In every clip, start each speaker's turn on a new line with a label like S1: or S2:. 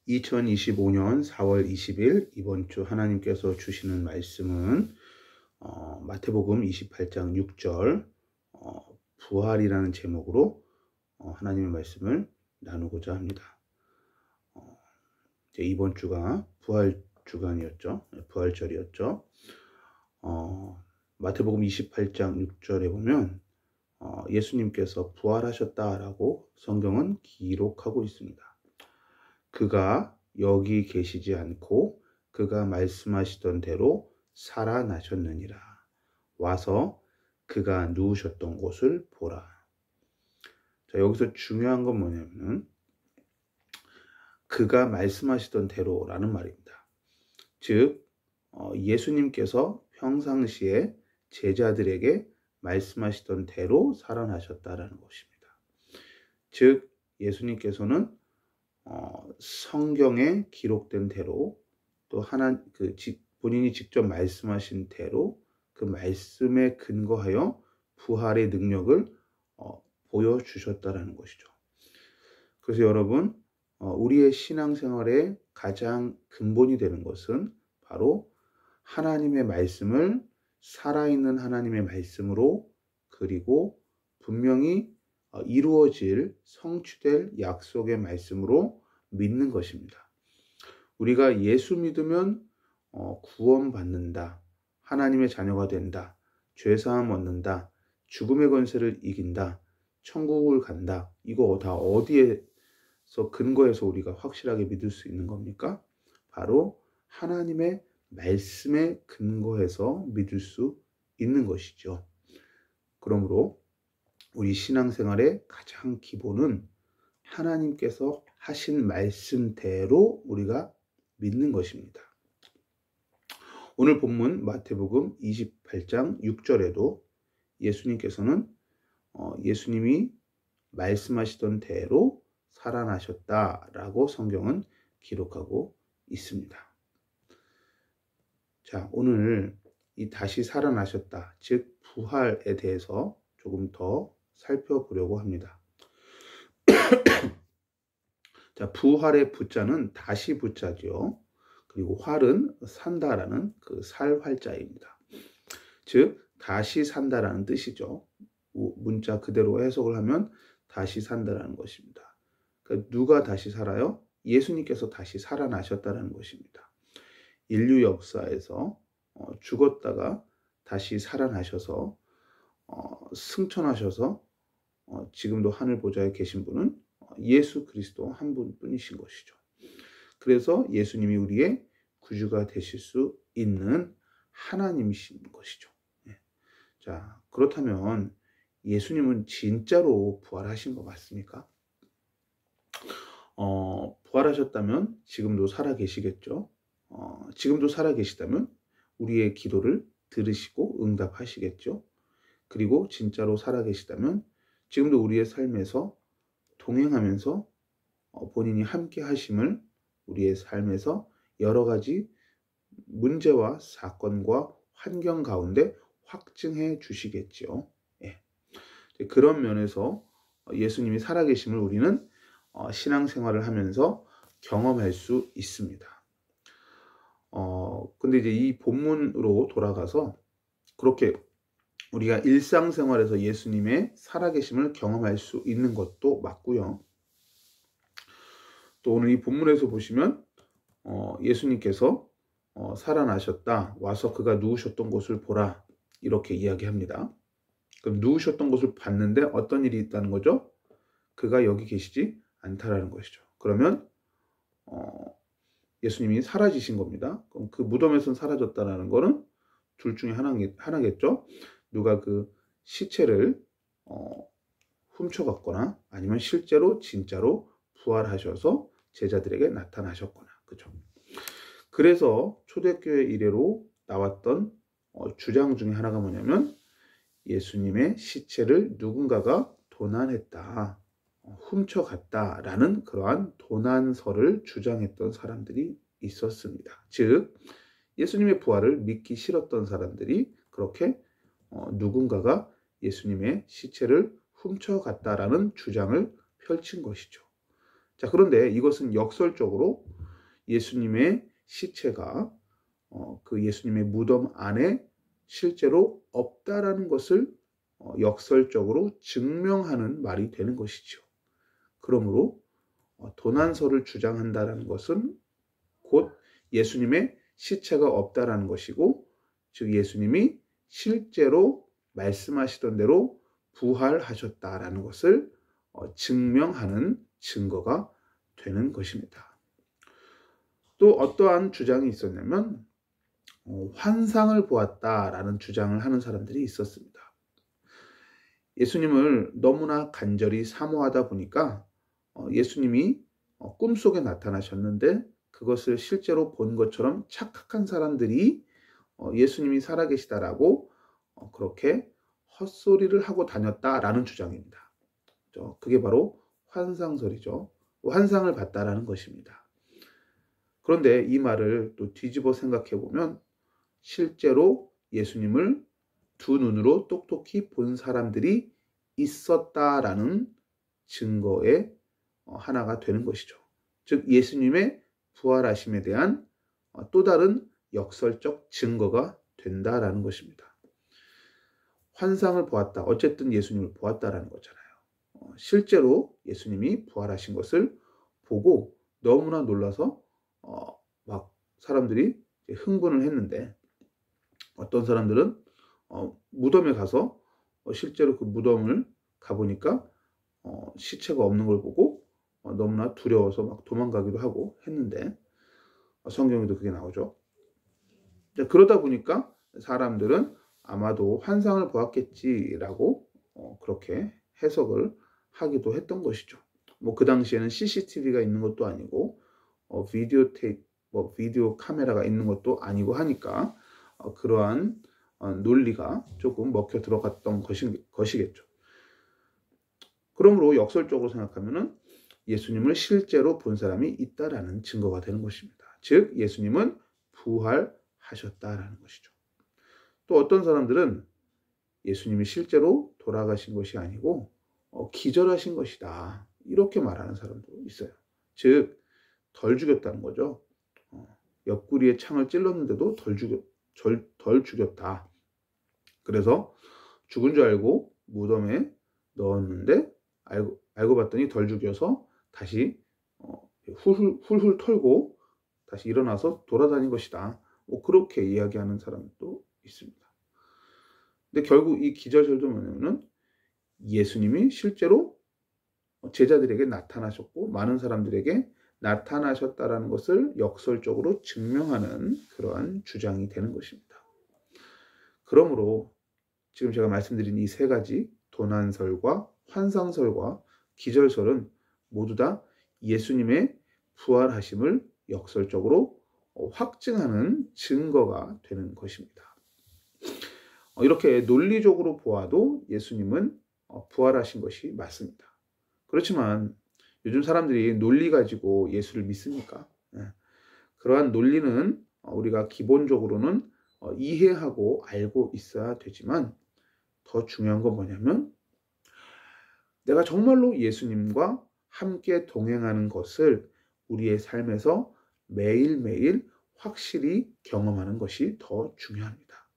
S1: 2025년 4월 20일 이번 주 하나님께서 주시는 말씀은 마태복음 28장 6절 부활이라는 제목으로 하나님의 말씀을 나누고자 합니다. 이번 주가 부활 주간이었죠. 부활절이었죠. 마태복음 28장 6절에 보면 예수님께서 부활하셨다라고 성경은 기록하고 있습니다. 그가 여기 계시지 않고 그가 말씀하시던 대로 살아나셨느니라. 와서 그가 누우셨던 곳을 보라. 자, 여기서 중요한 건 뭐냐면 그가 말씀하시던 대로라는 말입니다. 즉 예수님께서 평상시에 제자들에게 말씀하시던 대로 살아나셨다라는 것입니다. 즉 예수님께서는 성경에 기록된 대로 또 본인이 직접 말씀하신 대로 그 말씀에 근거하여 부활의 능력을 보여주셨다라는 것이죠. 그래서 여러분, 우리의 신앙생활의 가장 근본이 되는 것은 바로 하나님의 말씀을 살아있는 하나님의 말씀으로, 그리고 분명히 이루어질 성취될 약속의 말씀으로 믿는 것입니다. 우리가 예수 믿으면 구원받는다, 하나님의 자녀가 된다, 죄사함 얻는다, 죽음의 권세를 이긴다, 천국을 간다, 이거 다 어디에서 근거해서 우리가 확실하게 믿을 수 있는 겁니까? 바로 하나님의 말씀에 근거해서 믿을 수 있는 것이죠. 그러므로 우리 신앙생활의 가장 기본은 하나님께서 하신 말씀대로 우리가 믿는 것입니다. 오늘 본문 마태복음 28장 6절에도 예수님께서는 예수님이 말씀하시던 대로 살아나셨다라고 성경은 기록하고 있습니다. 자, 오늘 이 다시 살아나셨다, 즉 부활에 대해서 조금 더 살펴보려고 합니다. 자, 부활의 부자는 다시 부자죠. 그리고 활은 산다라는 그 살활자입니다. 즉 다시 산다라는 뜻이죠. 문자 그대로 해석을 하면 다시 산다라는 것입니다. 그러니까 누가 다시 살아요? 예수님께서 다시 살아나셨다라는 것입니다. 인류 역사에서 죽었다가 다시 살아나셔서 승천하셔서 지금도 하늘 보좌에 계신 분은 예수 그리스도 한 분뿐이신 것이죠. 그래서 예수님이 우리의 구주가 되실 수 있는 하나님이신 것이죠. 자, 그렇다면 예수님은 진짜로 부활하신 거 맞습니까? 부활하셨다면 지금도 살아계시겠죠. 지금도 살아계시다면 우리의 기도를 들으시고 응답하시겠죠. 그리고 진짜로 살아계시다면 지금도 우리의 삶에서 동행하면서 본인이 함께 하심을 우리의 삶에서 여러 가지 문제와 사건과 환경 가운데 확증해 주시겠죠. 예. 그런 면에서 예수님이 살아계심을 우리는 신앙생활을 하면서 경험할 수 있습니다. 근데 이제 이 본문으로 돌아가서 그렇게 우리가 일상생활에서 예수님의 살아계심을 경험할 수 있는 것도 맞고요. 또 오늘 이 본문에서 보시면 예수님께서 살아나셨다, 와서 그가 누우셨던 곳을 보라, 이렇게 이야기합니다. 그럼 누우셨던 곳을 봤는데 어떤 일이 있다는 거죠? 그가 여기 계시지 않다라는 것이죠. 그러면 예수님이 사라지신 겁니다. 그럼 그 무덤에서 사라졌다는 거는 둘 중에 하나겠죠. 누가 그 시체를 훔쳐갔거나 아니면 실제로 진짜로 부활하셔서 제자들에게 나타나셨거나, 그죠? 그래서 초대교회 이래로 나왔던 주장 중에 하나가 뭐냐면 예수님의 시체를 누군가가 도난했다, 훔쳐갔다라는 그러한 도난설을 주장했던 사람들이 있었습니다. 즉 예수님의 부활을 믿기 싫었던 사람들이 그렇게 누군가가 예수님의 시체를 훔쳐갔다라는 주장을 펼친 것이죠. 자, 그런데 이것은 역설적으로 예수님의 시체가 그 예수님의 무덤 안에 실제로 없다라는 것을 역설적으로 증명하는 말이 되는 것이죠. 그러므로 도난설을 주장한다라는 것은 곧 예수님의 시체가 없다라는 것이고, 즉 예수님이 실제로 말씀하시던 대로 부활하셨다라는 것을 증명하는 증거가 되는 것입니다. 또 어떠한 주장이 있었냐면 환상을 보았다라는 주장을 하는 사람들이 있었습니다. 예수님을 너무나 간절히 사모하다 보니까 예수님이 꿈속에 나타나셨는데 그것을 실제로 본 것처럼 착각한 사람들이 예수님이 살아계시다라고 그렇게 헛소리를 하고 다녔다라는 주장입니다. 그게 바로 환상설이죠. 환상을 봤다라는 것입니다. 그런데 이 말을 또 뒤집어 생각해 보면 실제로 예수님을 두 눈으로 똑똑히 본 사람들이 있었다라는 증거의 하나가 되는 것이죠. 즉 예수님의 부활하심에 대한 또 다른 역설적 증거가 된다라는 것입니다. 환상을 보았다. 어쨌든 예수님을 보았다라는 거잖아요. 실제로 예수님이 부활하신 것을 보고 너무나 놀라서 막 사람들이 흥분을 했는데, 어떤 사람들은 무덤에 가서 실제로 그 무덤을 가보니까 시체가 없는 걸 보고 너무나 두려워서 막 도망가기도 하고 했는데, 성경에도 그게 나오죠. 그러다 보니까 사람들은 아마도 환상을 보았겠지라고 그렇게 해석을 하기도 했던 것이죠. 뭐 그 당시에는 CCTV가 있는 것도 아니고 비디오 카메라가 있는 것도 아니고 하니까 그러한 논리가 조금 먹혀 들어갔던 것이겠죠. 그러므로 역설적으로 생각하면은 예수님을 실제로 본 사람이 있다라는 증거가 되는 것입니다. 즉 예수님은 부활하셨다라는 것이죠. 또 어떤 사람들은 예수님이 실제로 돌아가신 것이 아니고 기절하신 것이다, 이렇게 말하는 사람도 있어요. 즉 덜 죽였다는 거죠. 옆구리에 창을 찔렀는데도 덜 죽였다. 그래서 죽은 줄 알고 무덤에 넣었는데 알고 봤더니 덜 죽여서 다시 훌훌 털고 다시 일어나서 돌아다닌 것이다. 뭐 그렇게 이야기하는 사람도 있습니다. 근데 결국 이 기절설도 뭐냐면은 예수님이 실제로 제자들에게 나타나셨고 많은 사람들에게 나타나셨다라는 것을 역설적으로 증명하는 그러한 주장이 되는 것입니다. 그러므로 지금 제가 말씀드린 이 세 가지 도난설과 환상설과 기절설은 모두 다 예수님의 부활하심을 역설적으로 확증하는 증거가 되는 것입니다. 이렇게 논리적으로 보아도 예수님은 부활하신 것이 맞습니다. 그렇지만 요즘 사람들이 논리 가지고 예수를 믿습니까? 그러한 논리는 우리가 기본적으로는 이해하고 알고 있어야 되지만, 더 중요한 건 뭐냐면 내가 정말로 예수님과 함께 동행하는 것을 우리의 삶에서 매일매일 확실히 경험하는 것이 더 중요합니다.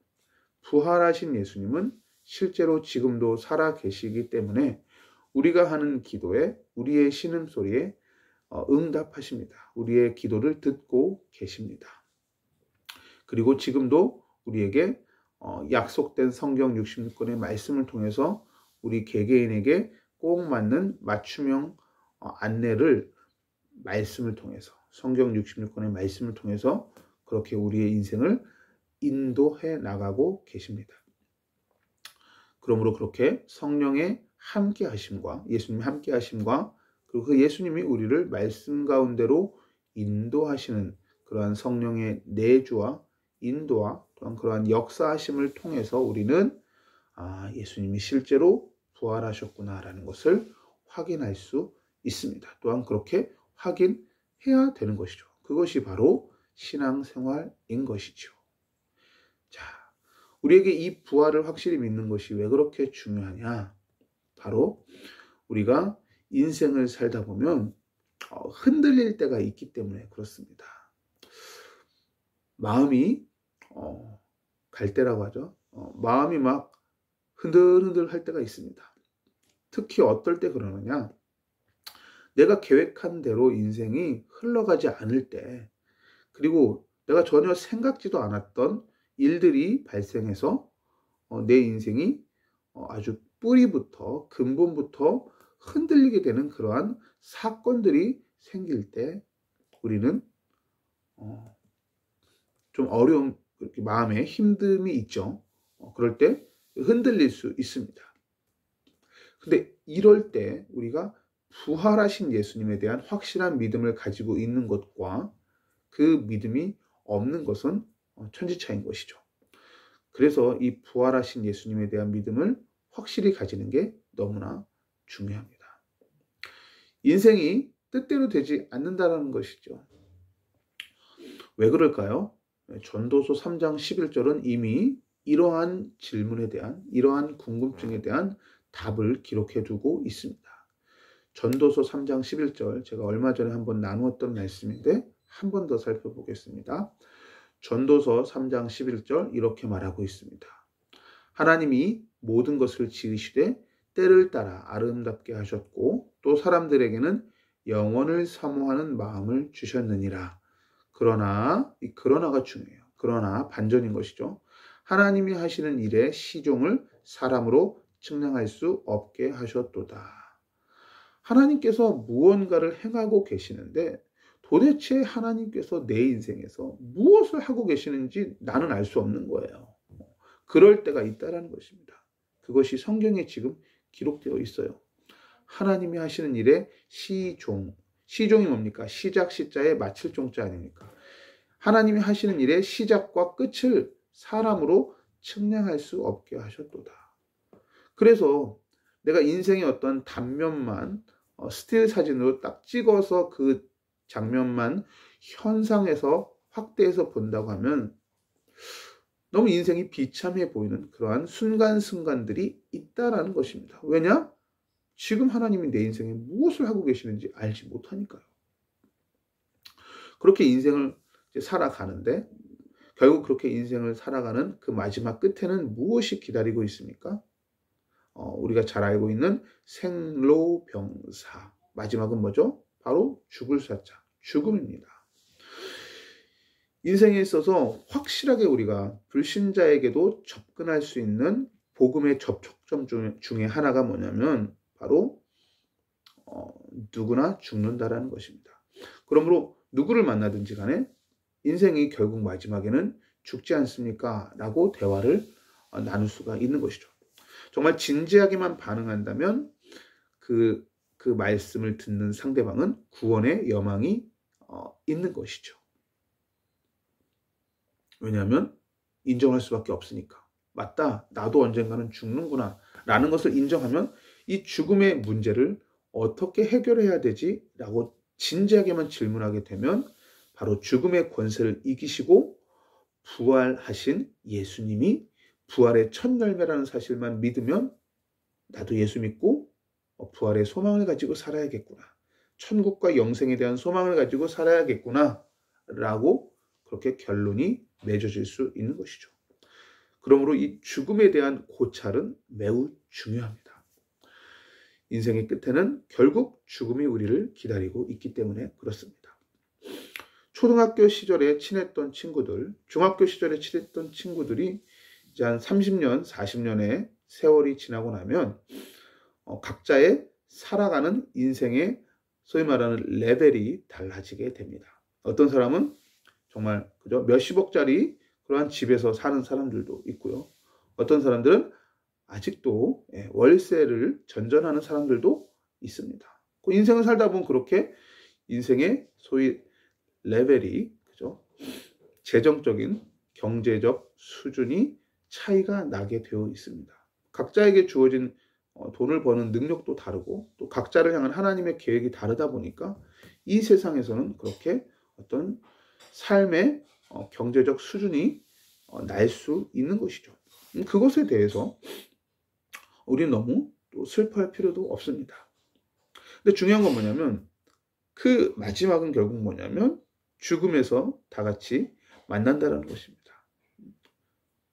S1: 부활하신 예수님은 실제로 지금도 살아 계시기 때문에 우리가 하는 기도에, 우리의 신음소리에 응답하십니다. 우리의 기도를 듣고 계십니다. 그리고 지금도 우리에게 약속된 성경 66권의 말씀을 통해서 우리 개개인에게 꼭 맞는 맞춤형 안내를 말씀을 통해서, 성경 66권의 말씀을 통해서 그렇게 우리의 인생을 인도해 나가고 계십니다. 그러므로 그렇게 성령의 함께 하심과 예수님의 함께 하심과 그리고 그 예수님이 우리를 말씀 가운데로 인도하시는 그러한 성령의 내주와 인도와 또한 그러한 역사하심을 통해서 우리는 예수님이 실제로 부활하셨구나라는 것을 확인할 수 있습니다. 또한 그렇게 확인해야 되는 것이죠. 그것이 바로 신앙생활인 것이죠. 자, 우리에게 이 부활을 확실히 믿는 것이 왜 그렇게 중요하냐? 바로 우리가 인생을 살다 보면 흔들릴 때가 있기 때문에 그렇습니다. 마음이 갈 때라고 하죠. 마음이 막 흔들흔들 할 때가 있습니다. 특히 어떨 때 그러느냐, 내가 계획한 대로 인생이 흘러가지 않을 때, 그리고 내가 전혀 생각지도 않았던 일들이 발생해서 내 인생이 아주 뿌리부터 근본부터 흔들리게 되는 그러한 사건들이 생길 때 우리는 좀 어려운 마음에 힘듦이 있죠. 그럴 때 흔들릴 수 있습니다. 근데 이럴 때 우리가 부활하신 예수님에 대한 확실한 믿음을 가지고 있는 것과 그 믿음이 없는 것은 천지차이인 것이죠. 그래서 이 부활하신 예수님에 대한 믿음을 확실히 가지는 게 너무나 중요합니다. 인생이 뜻대로 되지 않는다는 것이죠. 왜 그럴까요? 전도서 3장 11절은 이미 이러한 질문에 대한, 이러한 궁금증에 대한 답을 기록해 두고 있습니다. 전도서 3장 11절, 제가 얼마 전에 한번 나누었던 말씀인데 한 번 더 살펴보겠습니다. 전도서 3장 11절 이렇게 말하고 있습니다. 하나님이 모든 것을 지으시되 때를 따라 아름답게 하셨고 또 사람들에게는 영원을 사모하는 마음을 주셨느니라. 그러나, 이 그러나가 중요해요. 그러나 반전인 것이죠. 하나님이 하시는 일의 시종을 사람으로 측량할 수 없게 하셨도다. 하나님께서 무언가를 행하고 계시는데 도대체 하나님께서 내 인생에서 무엇을 하고 계시는지 나는 알 수 없는 거예요. 그럴 때가 있다라는 것입니다. 그것이 성경에 지금 기록되어 있어요. 하나님이 하시는 일의 시종. 시종이 뭡니까? 시작 시자에 마칠 종자 아닙니까? 하나님이 하시는 일의 시작과 끝을 사람으로 측량할 수 없게 하셨도다. 그래서 내가 인생의 어떤 단면만 스틸 사진으로 딱 찍어서 그 장면만 현상에서 확대해서 본다고 하면 너무 인생이 비참해 보이는 그러한 순간순간들이 있다라는 것입니다. 왜냐? 지금 하나님이 내 인생에 무엇을 하고 계시는지 알지 못하니까요. 그렇게 인생을 살아가는데 결국 그렇게 인생을 살아가는 그 마지막 끝에는 무엇이 기다리고 있습니까? 우리가 잘 알고 있는 생로병사. 마지막은 뭐죠? 바로 죽을 사자, 죽음입니다. 인생에 있어서 확실하게 우리가 불신자에게도 접근할 수 있는 복음의 접촉점 중에 하나가 뭐냐면 바로 누구나 죽는다라는 것입니다. 그러므로 누구를 만나든지 간에 인생이 결국 마지막에는 죽지 않습니까? 라고 대화를 나눌 수가 있는 것이죠. 정말 진지하게만 반응한다면 그 말씀을 듣는 상대방은 구원의 여망이 있는 것이죠. 왜냐하면 인정할 수밖에 없으니까. 맞다, 나도 언젠가는 죽는구나 라는 것을 인정하면 이 죽음의 문제를 어떻게 해결해야 되지? 라고 진지하게만 질문하게 되면 바로 죽음의 권세를 이기시고 부활하신 예수님이 부활의 첫 열매라는 사실만 믿으면 나도 예수 믿고 부활의 소망을 가지고 살아야겠구나. 천국과 영생에 대한 소망을 가지고 살아야겠구나. 라고 그렇게 결론이 맺어질 수 있는 것이죠. 그러므로 이 죽음에 대한 고찰은 매우 중요합니다. 인생의 끝에는 결국 죽음이 우리를 기다리고 있기 때문에 그렇습니다. 초등학교 시절에 친했던 친구들, 중학교 시절에 친했던 친구들이 이제 한 30년, 40년의 세월이 지나고 나면 각자의 살아가는 인생의 소위 말하는 레벨이 달라지게 됩니다. 어떤 사람은 정말 그죠? 몇십억짜리 그러한 집에서 사는 사람들도 있고요. 어떤 사람들은 아직도 월세를 전전하는 사람들도 있습니다. 그 인생을 살다 보면 그렇게 인생의 소위 레벨이 그죠? 재정적인 경제적 수준이 차이가 나게 되어 있습니다. 각자에게 주어진 돈을 버는 능력도 다르고 또 각자를 향한 하나님의 계획이 다르다 보니까 이 세상에서는 그렇게 어떤 삶의 경제적 수준이 날 수 있는 것이죠. 그것에 대해서 우리는 너무 또 슬퍼할 필요도 없습니다. 근데 중요한 건 뭐냐면 그 마지막은 결국 뭐냐면 죽음에서 다 같이 만난다는 것입니다.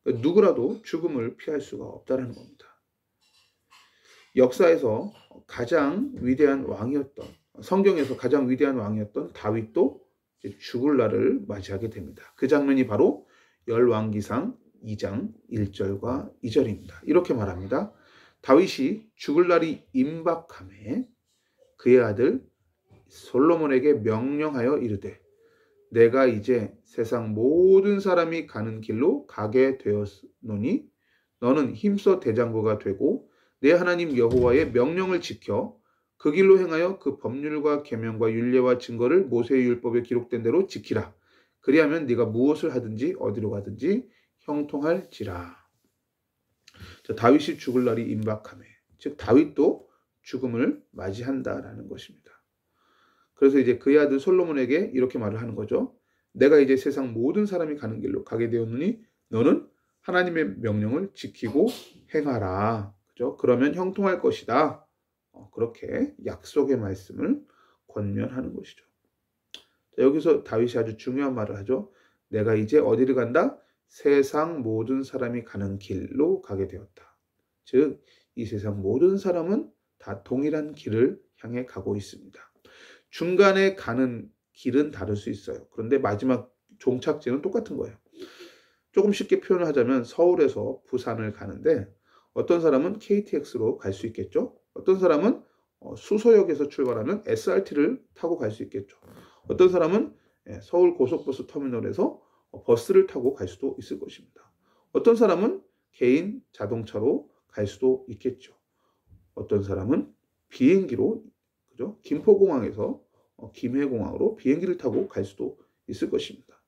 S1: 누구라도 죽음을 피할 수가 없다는 겁니다. 역사에서 가장 위대한 왕이었던, 성경에서 가장 위대한 왕이었던 다윗도 죽을 날을 맞이하게 됩니다. 그 장면이 바로 열왕기상 2장 1절과 2절입니다. 이렇게 말합니다. 다윗이 죽을 날이 임박함에 그의 아들 솔로몬에게 명령하여 이르되 내가 이제 세상 모든 사람이 가는 길로 가게 되었노니 너는 힘써 대장부가 되고 내 하나님 여호와의 명령을 지켜 그 길로 행하여 그 법률과 계명과 율례와 증거를 모세의 율법에 기록된 대로 지키라. 그리하면 네가 무엇을 하든지 어디로 가든지 형통할지라. 다윗이 죽을 날이 임박함에, 즉 다윗도 죽음을 맞이한다라는 것입니다. 그래서 이제 그의 아들 솔로몬에게 이렇게 말을 하는 거죠. 내가 이제 세상 모든 사람이 가는 길로 가게 되었느니 너는 하나님의 명령을 지키고 행하라. 그죠? 그러면 형통할 것이다. 그렇게 약속의 말씀을 권면하는 것이죠. 자, 여기서 다윗이 아주 중요한 말을 하죠. 내가 이제 어디를 간다? 세상 모든 사람이 가는 길로 가게 되었다. 즉, 이 세상 모든 사람은 다 동일한 길을 향해 가고 있습니다. 중간에 가는 길은 다를 수 있어요. 그런데 마지막 종착지는 똑같은 거예요. 조금 쉽게 표현을 하자면 서울에서 부산을 가는데 어떤 사람은 KTX로 갈 수 있겠죠. 어떤 사람은 수서역에서 출발하면 SRT를 타고 갈 수 있겠죠. 어떤 사람은 서울 고속버스 터미널에서 버스를 타고 갈 수도 있을 것입니다. 어떤 사람은 개인 자동차로 갈 수도 있겠죠. 어떤 사람은 비행기로, 그죠? 김포공항에서 김해공항으로 비행기를 타고 갈 수도 있을 것입니다.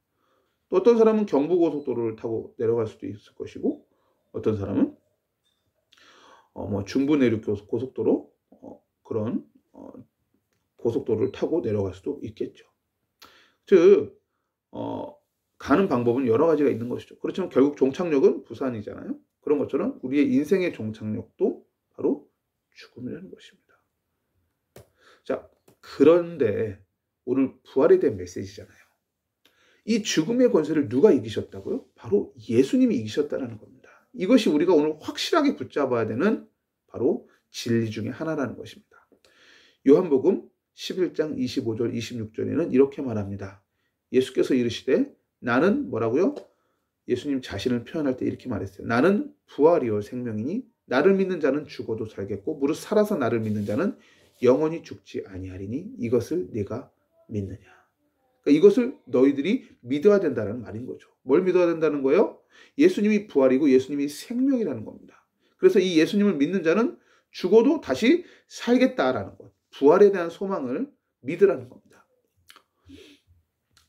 S1: 또 어떤 사람은 경부고속도로를 타고 내려갈 수도 있을 것이고, 어떤 사람은 중부내륙 고속도로 그런 고속도로를 타고 내려갈 수도 있겠죠. 즉 가는 방법은 여러 가지가 있는 것이죠. 그렇지만 결국 종착역은 부산이잖아요. 그런 것처럼 우리의 인생의 종착역도 바로 죽음이라는 것입니다. 자, 그런데 오늘 부활에 대한 메시지잖아요. 이 죽음의 권세를 누가 이기셨다고요? 바로 예수님이 이기셨다는 겁니다. 이것이 우리가 오늘 확실하게 붙잡아야 되는 바로 진리 중에 하나라는 것입니다. 요한복음 11장 25절 26절에는 이렇게 말합니다. 예수께서 이르시되 나는 뭐라고요? 예수님 자신을 표현할 때 이렇게 말했어요. 나는 부활이요 생명이니 나를 믿는 자는 죽어도 살겠고 무릇 살아서 나를 믿는 자는 영원히 죽지 아니하리니 이것을 네가 믿느냐. 그러니까 이것을 너희들이 믿어야 된다는 말인 거죠. 뭘 믿어야 된다는 거예요? 예수님이 부활이고 예수님이 생명이라는 겁니다. 그래서 이 예수님을 믿는 자는 죽어도 다시 살겠다라는 것. 부활에 대한 소망을 믿으라는 겁니다.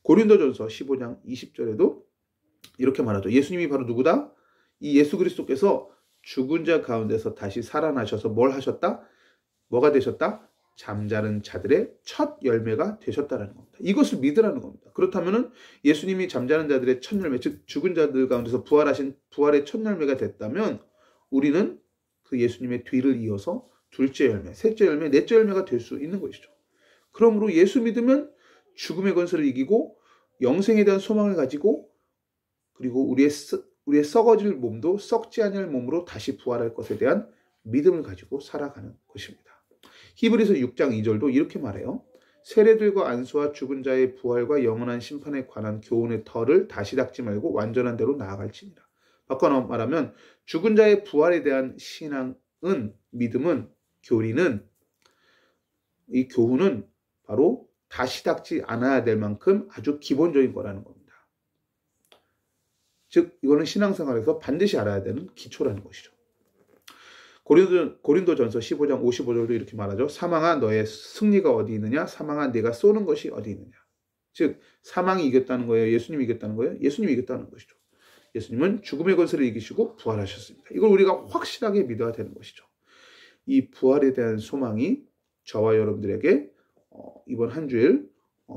S1: 고린도전서 15장 20절에도 이렇게 말하죠. 예수님이 바로 누구다? 이 예수 그리스도께서 죽은 자 가운데서 다시 살아나셔서 뭘 하셨다? 뭐가 되셨다? 잠자는 자들의 첫 열매가 되셨다는 겁니다. 이것을 믿으라는 겁니다. 그렇다면 예수님이 잠자는 자들의 첫 열매, 즉 죽은 자들 가운데서 부활하신 부활의 첫 열매가 됐다면 우리는 그 예수님의 뒤를 이어서 둘째 열매, 셋째 열매, 넷째 열매가 될 수 있는 것이죠. 그러므로 예수 믿으면 죽음의 권세를 이기고 영생에 대한 소망을 가지고 그리고 우리의 썩어질 몸도 썩지 아니할 몸으로 다시 부활할 것에 대한 믿음을 가지고 살아가는 것입니다. 히브리서 6장 2절도 이렇게 말해요. 세례들과 안수와 죽은 자의 부활과 영원한 심판에 관한 교훈의 털을 다시 닦지 말고 완전한 대로 나아갈지니라. 바꿔 말하면 죽은 자의 부활에 대한 신앙은, 믿음은, 교리는, 이 교훈은 바로 다시 닦지 않아야 될 만큼 아주 기본적인 거라는 겁니다. 즉 이거는 신앙생활에서 반드시 알아야 되는 기초라는 것이죠. 고린도전서 15장 55절도 이렇게 말하죠. 사망아 너의 승리가 어디 있느냐? 사망아 네가 쏘는 것이 어디 있느냐? 즉 사망이 이겼다는 거예요? 예수님이 이겼다는 거예요? 예수님이 이겼다는 것이죠. 예수님은 죽음의 권세를 이기시고 부활하셨습니다. 이걸 우리가 확실하게 믿어야 되는 것이죠. 이 부활에 대한 소망이 저와 여러분들에게 이번 한 주일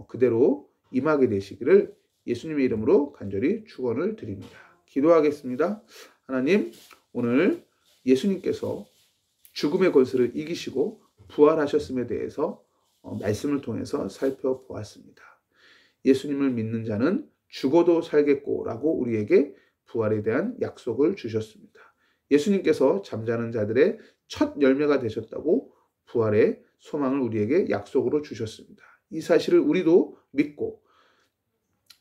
S1: 그대로 임하게 되시기를 예수님의 이름으로 간절히 축원을 드립니다. 기도하겠습니다. 하나님, 오늘 예수님께서 죽음의 권세를 이기시고 부활하셨음에 대해서 말씀을 통해서 살펴보았습니다. 예수님을 믿는 자는 죽어도 살겠고라고 우리에게 부활에 대한 약속을 주셨습니다. 예수님께서 잠자는 자들의 첫 열매가 되셨다고 부활의 소망을 우리에게 약속으로 주셨습니다. 이 사실을 우리도 믿고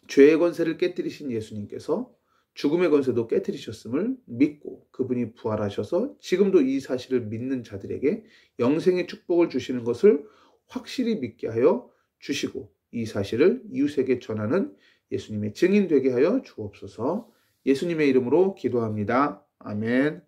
S1: 죄의 권세를 깨뜨리신 예수님께서 죽음의 권세도 깨뜨리셨음을 믿고 그분이 부활하셔서 지금도 이 사실을 믿는 자들에게 영생의 축복을 주시는 것을 확실히 믿게 하여 주시고 이 사실을 이웃에게 전하는 예수님의 증인 되게 하여 주옵소서. 예수님의 이름으로 기도합니다. 아멘.